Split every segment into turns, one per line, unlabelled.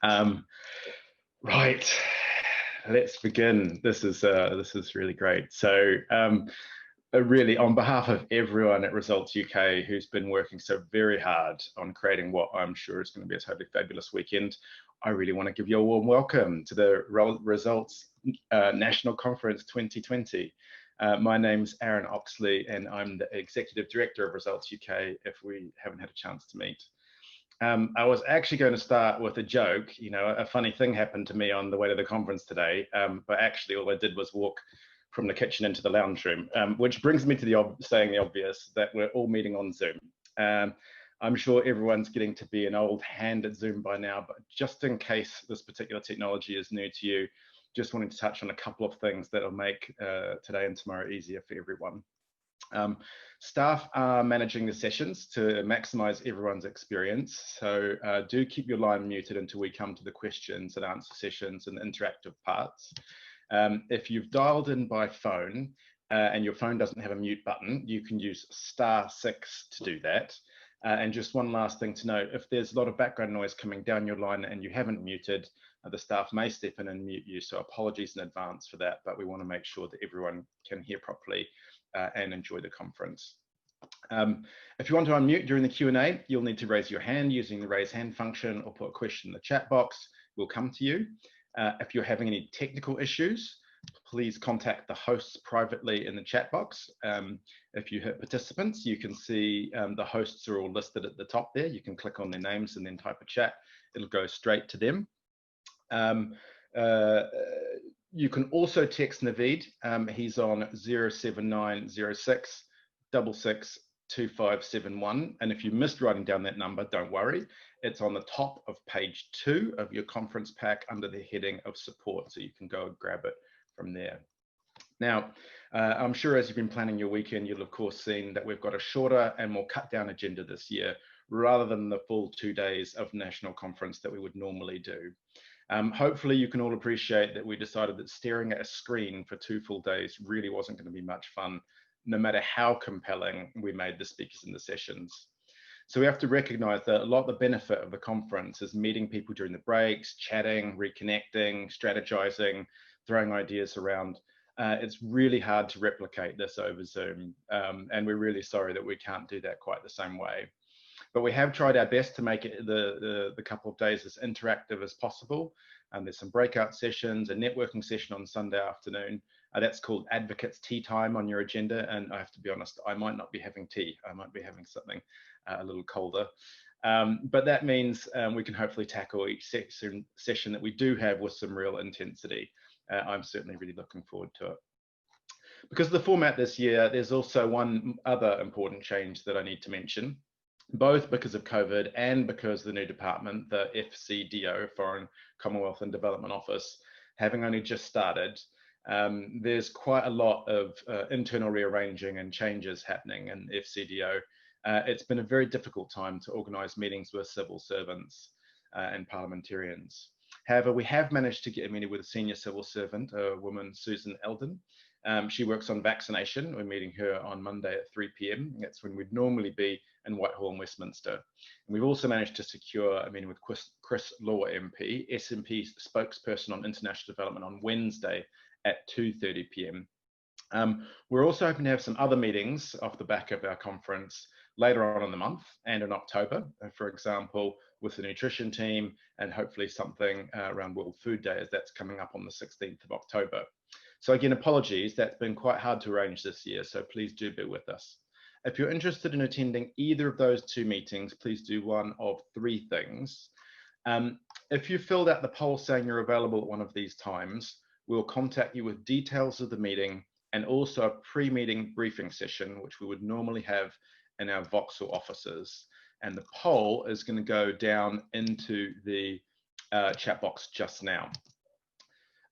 Um, right, let's begin. This is really great. So, really, on behalf of everyone at Results UK who's been working so very hard on creating what I'm sure is going to be a totally fabulous weekend, I really want to give you a warm welcome to the Results National Conference 2020. My name's Aaron Oxley, and I'm the Executive Director of Results UK, if we haven't had a chance to meet. I was actually going to start with a joke. You know, a funny thing happened to me on the way to the conference today, but actually all I did was walk from the kitchen into the lounge room, which brings me to saying the obvious, that we're all meeting on Zoom. I'm sure everyone's getting to be an old hand at Zoom by now, but just in case this particular technology is new to you, just wanted to touch on a couple of things that'll make today and tomorrow easier for everyone. Staff are managing the sessions to maximize everyone's experience, so do keep your line muted until we come to the questions and answer sessions and interactive parts. If you've dialed in by phone and your phone doesn't have a mute button, you can use *6 to do that. And just one last thing to note, if there's a lot of background noise coming down your line and you haven't muted, the staff may step in and mute you, so apologies in advance for that, but we want to make sure that everyone can hear properly and enjoy the conference. If you want to unmute during the Q&A, you'll need to raise your hand using the raise hand function or put a question in the chat box. We'll come to you. If you're having any technical issues, please contact the hosts privately in the chat box. If you hit participants, you can see the hosts are all listed at the top there. You can click on their names and then type a chat. It'll go straight to them. You can also text Naveed. He's on 07906 66 2571. And if you missed writing down that number, don't worry. It's on the top of page 2 of your conference pack under the heading of support. So you can go and grab it from there. Now, I'm sure as you've been planning your weekend, you'll of course seen that we've got a shorter and more cut down agenda this year, rather than the full 2 days of national conference that we would normally do. Hopefully you can all appreciate that we decided that staring at a screen for 2 full days really wasn't going to be much fun, no matter how compelling we made the speakers in the sessions. So we have to recognize that a lot of the benefit of the conference is meeting people during the breaks, chatting, reconnecting, strategizing, throwing ideas around. It's really hard to replicate this over Zoom, and we're really sorry that we can't do that quite the same way. But we have tried our best to make it the couple of days as interactive as possible. There's some breakout sessions, a networking session on Sunday afternoon. That's called Advocates Tea Time on your agenda. And I have to be honest, I might not be having tea. I might be having something a little colder. But that means we can hopefully tackle each session that we do have with some real intensity. I'm certainly really looking forward to it. Because of the format this year, there's also one other important change that I need to mention, both because of COVID and because the new department, the FCDO, Foreign, Commonwealth and Development Office, having only just started. There's quite a lot of internal rearranging and changes happening in FCDO. It's been a very difficult time to organise meetings with civil servants and parliamentarians. However, we have managed to get a meeting with a senior civil servant, a woman, Susan Eldon. She works on vaccination. We're meeting her on Monday at 3 p.m. That's when we'd normally be in Whitehall and Westminster. And we've also managed to secure a meeting with Chris Law MP, SNP spokesperson on international development, on Wednesday at 2:30 p.m. We're also hoping to have some other meetings off the back of our conference later on in the month and in October, for example, with the nutrition team, and hopefully something around World Food Day, as that's coming up on the 16th of October. So again, apologies, that's been quite hard to arrange this year, so please do bear with us. If you're interested in attending either of those 2 meetings, please do one of 3 things. If you filled out the poll saying you're available at one of these times, we'll contact you with details of the meeting and also a pre-meeting briefing session, which we would normally have in our Vauxhall offices. And the poll is going to go down into the chat box just now.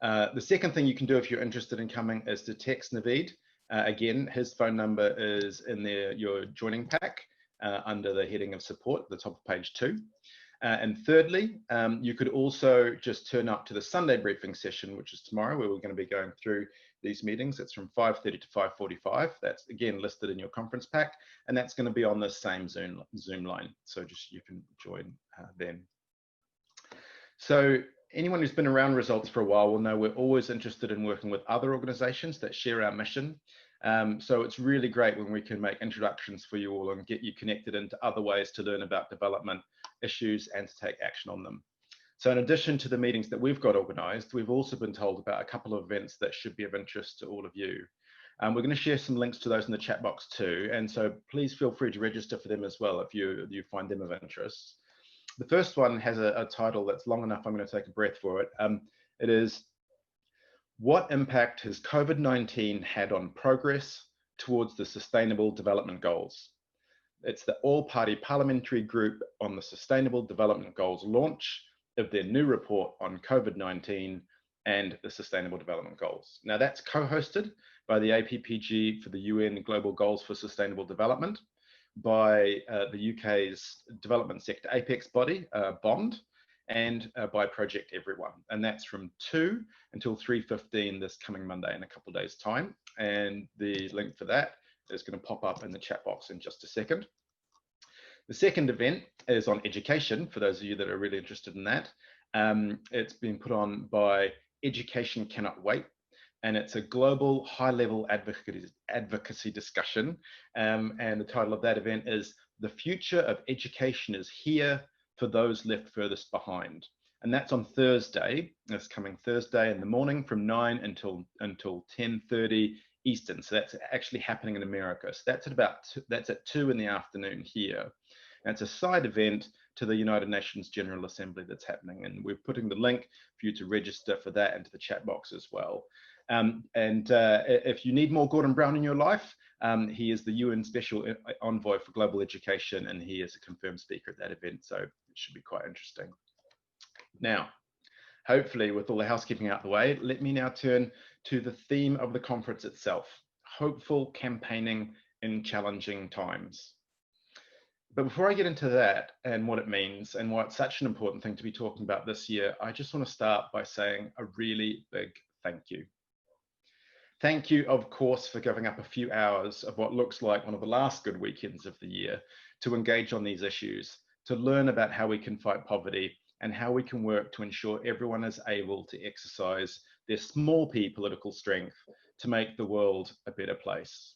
The second thing you can do if you're interested in coming is to text Naveed. Again, his phone number is in your joining pack under the heading of support at the top of page 2. And thirdly, you could also just turn up to the Sunday briefing session, which is tomorrow, where we're going to be going through these meetings. It's from 5:30 to 5:45. That's again listed in your conference pack, and that's going to be on the same Zoom line. So just you can join then. So anyone who's been around Results for a while will know we're always interested in working with other organizations that share our mission. So it's really great when we can make introductions for you all and get you connected into other ways to learn about development issues and to take action on them. So in addition to the meetings that we've got organized, we've also been told about a couple of events that should be of interest to all of you. We're going to share some links to those in the chat box too. And so please feel free to register for them as well if you find them of interest. The first one has a title that's long enough, I'm going to take a breath for it. It is, what impact has COVID-19 had on progress towards the Sustainable Development Goals? It's the all-party parliamentary group on the Sustainable Development Goals launch of their new report on COVID-19 and the Sustainable Development Goals. Now that's co-hosted by the APPG for the UN Global Goals for Sustainable Development, by the UK's development sector apex body, BOND, and by Project Everyone. And that's from 2 until 3:15 this coming Monday in a couple of days' time. And the link for that is going to pop up in the chat box in just a second. The second event is on education, for those of you that are really interested in that. It's been put on by Education Cannot Wait, and it's a global high-level advocacy discussion. And the title of that event is The Future of Education is Here for Those Left Furthest Behind. And that's on Thursday, this coming Thursday in the morning from 9 until 10:30 Eastern. So that's actually happening in America. So that's at 2 in the afternoon here. And it's a side event to the United Nations General Assembly that's happening. And we're putting the link for you to register for that into the chat box as well. If you need more Gordon Brown in your life, he is the UN Special Envoy for Global Education, and he is a confirmed speaker at that event. So it should be quite interesting. Now, hopefully with all the housekeeping out the way, let me now turn to the theme of the conference itself: hopeful campaigning in challenging times. But before I get into that and what it means and why it's such an important thing to be talking about this year, I just want to start by saying a really big thank you. Thank you, of course, for giving up a few hours of what looks like one of the last good weekends of the year to engage on these issues, to learn about how we can fight poverty and how we can work to ensure everyone is able to exercise their small p political strength to make the world a better place.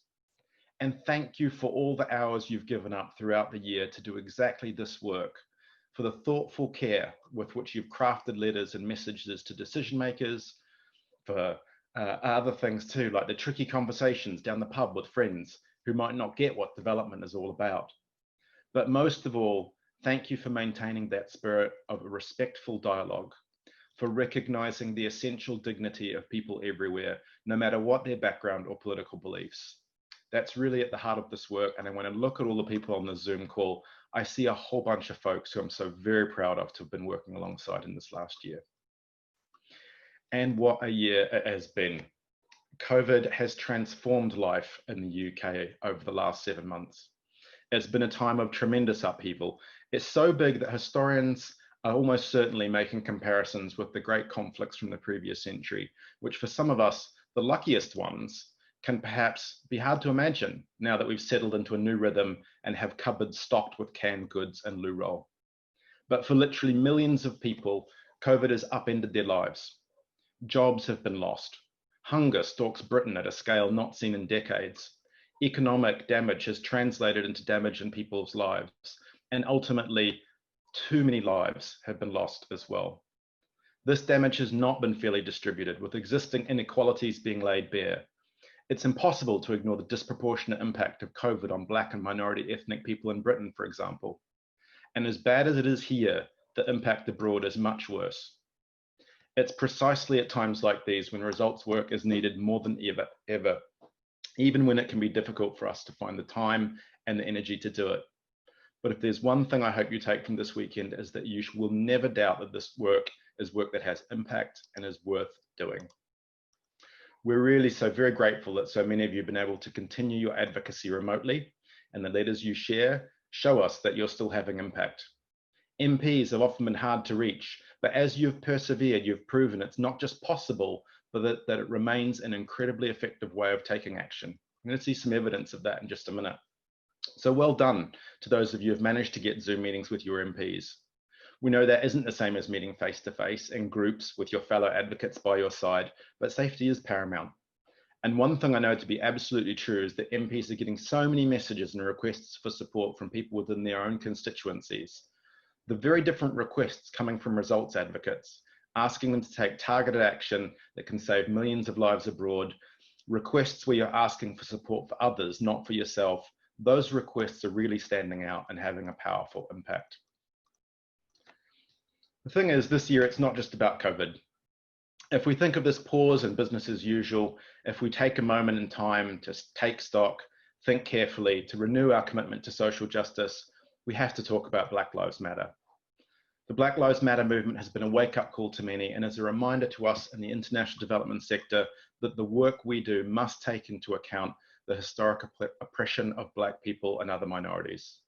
And thank you for all the hours you've given up throughout the year to do exactly this work, for the thoughtful care with which you've crafted letters and messages to decision makers, for other things too, like the tricky conversations down the pub with friends who might not get what development is all about. But most of all, thank you for maintaining that spirit of a respectful dialogue, for recognizing the essential dignity of people everywhere, no matter what their background or political beliefs. That's really at the heart of this work. And when I look at all the people on the Zoom call, I see a whole bunch of folks who I'm so very proud of to have been working alongside in this last year. And what a year it has been. COVID has transformed life in the UK over the last 7 months. It's been a time of tremendous upheaval. It's so big that historians are almost certainly making comparisons with the great conflicts from the previous century, which for some of us, the luckiest ones, can perhaps be hard to imagine now that we've settled into a new rhythm and have cupboards stocked with canned goods and loo roll. But for literally millions of people, COVID has upended their lives. Jobs have been lost. Hunger stalks Britain at a scale not seen in decades. Economic damage has translated into damage in people's lives, and ultimately, too many lives have been lost as well. This damage has not been fairly distributed, with existing inequalities being laid bare. It's impossible to ignore the disproportionate impact of COVID on Black and minority ethnic people in Britain, for example. And as bad as it is here, the impact abroad is much worse. It's precisely at times like these when results work is needed more than ever, even when it can be difficult for us to find the time and the energy to do it. But if there's one thing I hope you take from this weekend is that you will never doubt that this work is work that has impact and is worth doing. We're really so very grateful that so many of you have been able to continue your advocacy remotely, and the letters you share show us that you're still having impact. MPs have often been hard to reach, but as you've persevered, you've proven it's not just possible, but that it remains an incredibly effective way of taking action. I'm going to see some evidence of that in just a minute. So well done to those of you who've managed to get Zoom meetings with your MPs. We know that isn't the same as meeting face to face in groups with your fellow advocates by your side, but safety is paramount. And one thing I know to be absolutely true is that MPs are getting so many messages and requests for support from people within their own constituencies. The very different requests coming from results advocates, asking them to take targeted action that can save millions of lives abroad, requests where you're asking for support for others, not for yourself, those requests are really standing out and having a powerful impact. The thing is, this year, it's not just about COVID. If we think of this pause and business as usual, if we take a moment in time to take stock, think carefully, to renew our commitment to social justice, we have to talk about Black Lives Matter. The Black Lives Matter movement has been a wake-up call to many and is a reminder to us in the international development sector that the work we do must take into account the historic oppression of Black people and other minorities.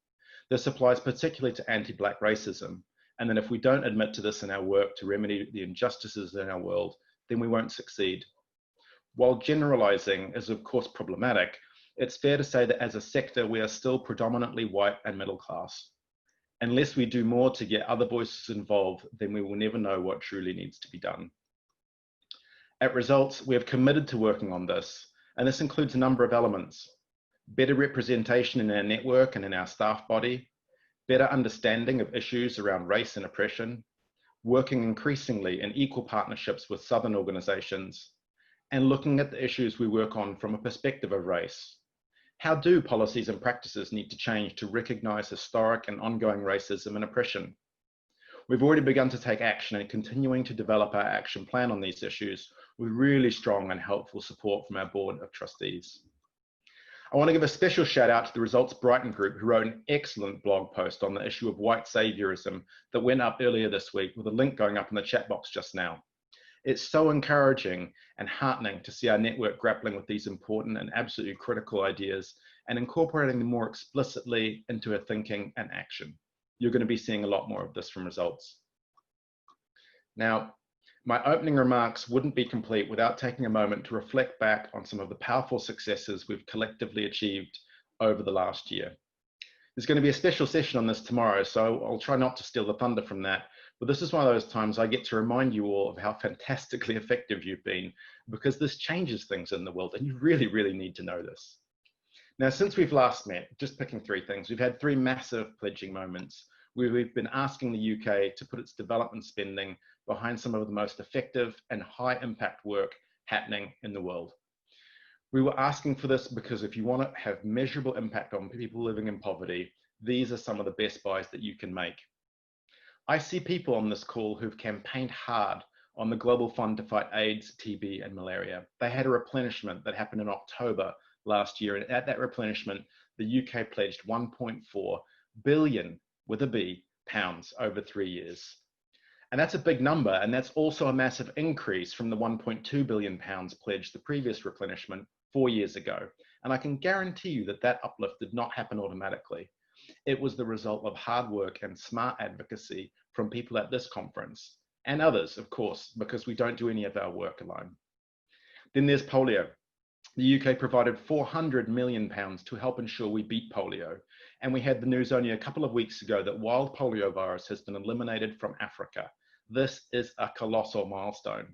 This applies particularly to anti-Black racism, and that if we don't admit to this in our work to remedy the injustices in our world, then we won't succeed. While generalizing is of course problematic, it's fair to say that as a sector, we are still predominantly white and middle class. Unless we do more to get other voices involved, then we will never know what truly needs to be done. At Results, we have committed to working on this, and this includes a number of elements: better representation in our network and in our staff body, better understanding of issues around race and oppression, working increasingly in equal partnerships with Southern organisations, and looking at the issues we work on from a perspective of race. How do policies and practices need to change to recognise historic and ongoing racism and oppression? We've already begun to take action and continuing to develop our action plan on these issues with really strong and helpful support from our Board of Trustees. I want to give a special shout out to the Results Brighton group, who wrote an excellent blog post on the issue of white saviorism that went up earlier this week, with a link going up in the chat box just now. It's so encouraging and heartening to see our network grappling with these important and absolutely critical ideas and incorporating them more explicitly into our thinking and action. You're going to be seeing a lot more of this from Results. Now, my opening remarks wouldn't be complete without taking a moment to reflect back on some of the powerful successes we've collectively achieved over the last year. There's going to be a special session on this tomorrow, so I'll try not to steal the thunder from that, but this is one of those times I get to remind you all of how fantastically effective you've been, because this changes things in the world, and you really, really need to know this. Now, since we've last met, just picking three things, we've had three massive pledging moments where we've been asking the UK to put its development spending behind some of the most effective and high impact work happening in the world. We were asking for this because if you want to have measurable impact on people living in poverty, these are some of the best buys that you can make. I see people on this call who've campaigned hard on the Global Fund to fight AIDS, TB, and malaria. They had a replenishment that happened in October last year, and at that replenishment, the UK pledged 1.4 billion, with a B, pounds over 3 years. And that's a big number, and that's also a massive increase from the 1.2 billion pounds pledged the previous replenishment 4 years ago. And I can guarantee you that that uplift did not happen automatically. It was the result of hard work and smart advocacy from people at this conference, and others, of course, because we don't do any of our work alone. Then there's polio. The UK provided £400 million to help ensure we beat polio. And we had the news only a couple of weeks ago that wild polio virus has been eliminated from Africa. This is a colossal milestone.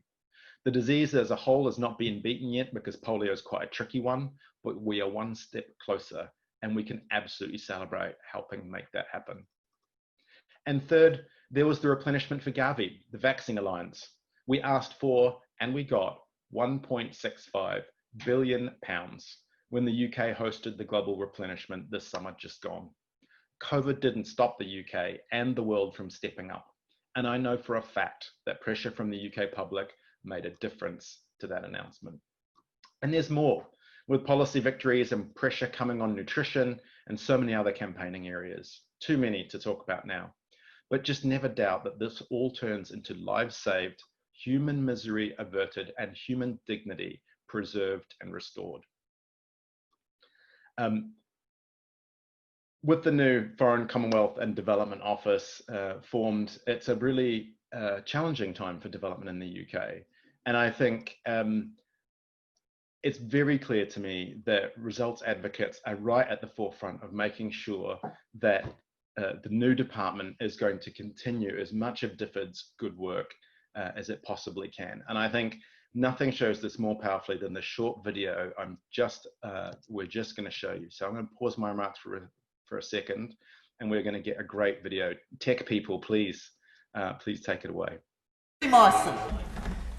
The disease as a whole has not been beaten yet because polio is quite a tricky one, but we are one step closer, and we can absolutely celebrate helping make that happen. And third, there was the replenishment for Gavi, the Vaccine Alliance. We asked for, and we got, £1.65 billion when the UK hosted the global replenishment this summer just gone. COVID didn't stop the UK and the world from stepping up. And I know for a fact that pressure from the UK public made a difference to that announcement. And there's more, with policy victories and pressure coming on nutrition and so many other campaigning areas. Too many to talk about now. But just never doubt that this all turns into lives saved, human misery averted, and human dignity preserved and restored. With the new Foreign, Commonwealth and Development Office formed, it's a really challenging time for development in the UK. And I think it's very clear to me that results advocates are right at the forefront of making sure that the new department is going to continue as much of DFID's good work as it possibly can. And I think nothing shows this more powerfully than the short video we're just going to show you. So I'm going to pause my remarks for a second, and we're going to get a great video. Tech people, please take it away.
Morrison.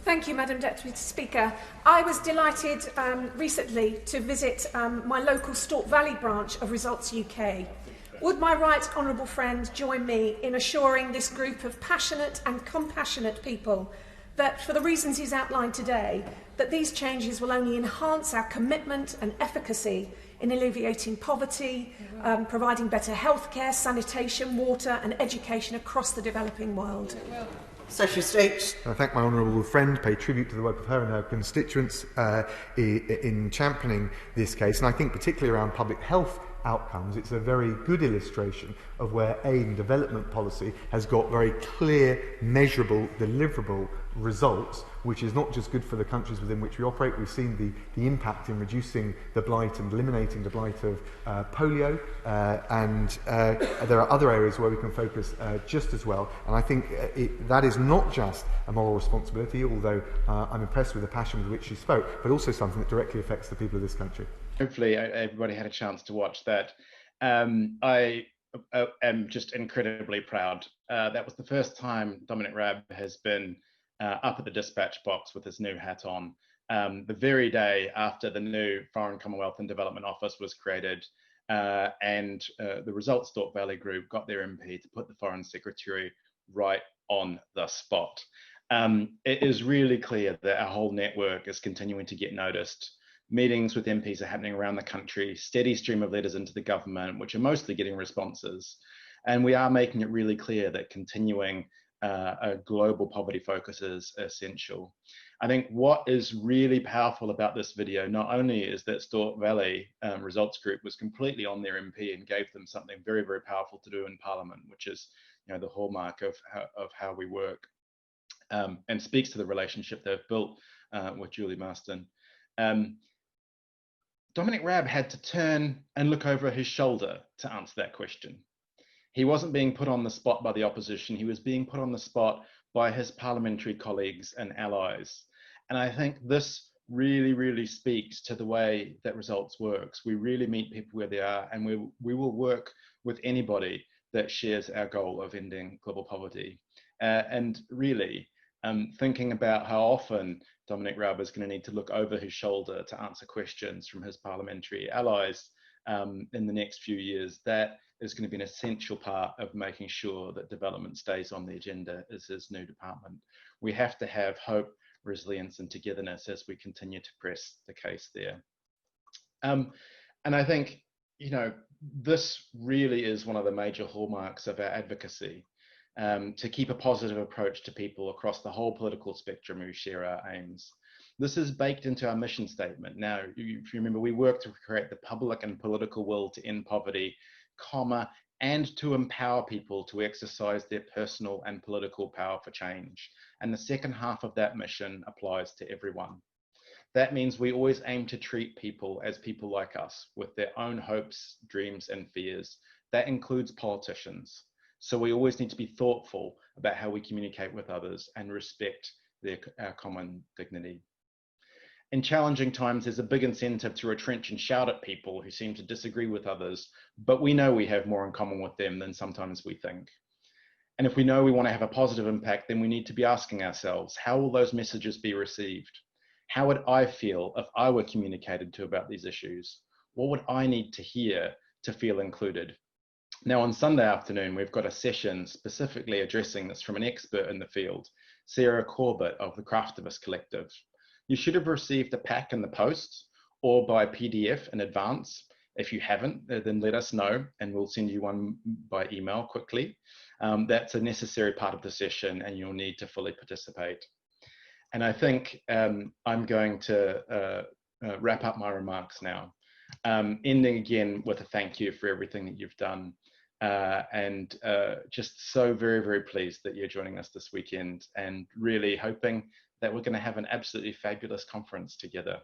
Thank you, Madam Deputy Speaker. I was delighted recently to visit my local Stork Valley branch of Results UK. Would my right honourable friend join me in assuring this group of passionate and compassionate people that, for the reasons he's outlined today, that these changes will only enhance our commitment and efficacy in alleviating poverty, providing better healthcare, sanitation, water and education across the developing world?
Secretary of State.
I thank my honourable friend, pay tribute to the work of her and her constituents in championing this case, and I think particularly around public health outcomes, it's a very good illustration of where aid and development policy has got very clear, measurable, deliverable results, which is not just good for the countries within which we operate. We've seen the impact in reducing the blight and eliminating the blight of polio, and there are other areas where we can focus just as well. And I think that is not just a moral responsibility, although I'm impressed with the passion with which she spoke, but also something that directly affects the people of this country.
Hopefully everybody had a chance to watch that. I am just incredibly proud. That was the first time Dominic Raab has been up at the dispatch box with his new hat on. The very day after the new Foreign, Commonwealth and Development Office was created, and the Results Stork Valley Group got their MP to put the Foreign Secretary right on the spot. It is really clear that our whole network is continuing to get noticed. Meetings with MPs are happening around the country, steady stream of letters into the government, which are mostly getting responses. And we are making it really clear that continuing a global poverty focus is essential. I think what is really powerful about this video, not only is that Stork Valley Results Group was completely on their MP and gave them something very, very powerful to do in Parliament, which is, you know, the hallmark of how we work, and speaks to the relationship they've built with Julie Marston. Dominic Raab had to turn and look over his shoulder to answer that question. He wasn't being put on the spot by the opposition, he was being put on the spot by his parliamentary colleagues and allies. And I think this really, really speaks to the way that Results works. We really meet people where they are, and we will work with anybody that shares our goal of ending global poverty. And really, thinking about how often Dominic Raab is going to need to look over his shoulder to answer questions from his parliamentary allies in the next few years, that is going to be an essential part of making sure that development stays on the agenda as his new department. We have to have hope, resilience and togetherness as we continue to press the case there. And I think, you know, this really is one of the major hallmarks of our advocacy, to keep a positive approach to people across the whole political spectrum who share our aims. This is baked into our mission statement. Now, if you remember, we work to create the public and political will to end poverty, and to empower people to exercise their personal and political power for change. And the second half of that mission applies to everyone. That means we always aim to treat people as people like us, with their own hopes, dreams, and fears. That includes politicians. So we always need to be thoughtful about how we communicate with others and respect our common dignity. In challenging times, there's a big incentive to retrench and shout at people who seem to disagree with others, but we know we have more in common with them than sometimes we think. And if we know we want to have a positive impact, then we need to be asking ourselves, how will those messages be received? How would I feel if I were communicated to about these issues? What would I need to hear to feel included? Now, on Sunday afternoon, we've got a session specifically addressing this from an expert in the field, Sarah Corbett of the Craftivist Collective. You should have received a pack in the post or by PDF in advance. If you haven't, then let us know and we'll send you one by email quickly. That's a necessary part of the session and you'll need to fully participate. And I think I'm going to wrap up my remarks now, ending again with a thank you for everything that you've done. And just so very, very pleased that you're joining us this weekend, and really hoping that we're going to have an absolutely fabulous conference together.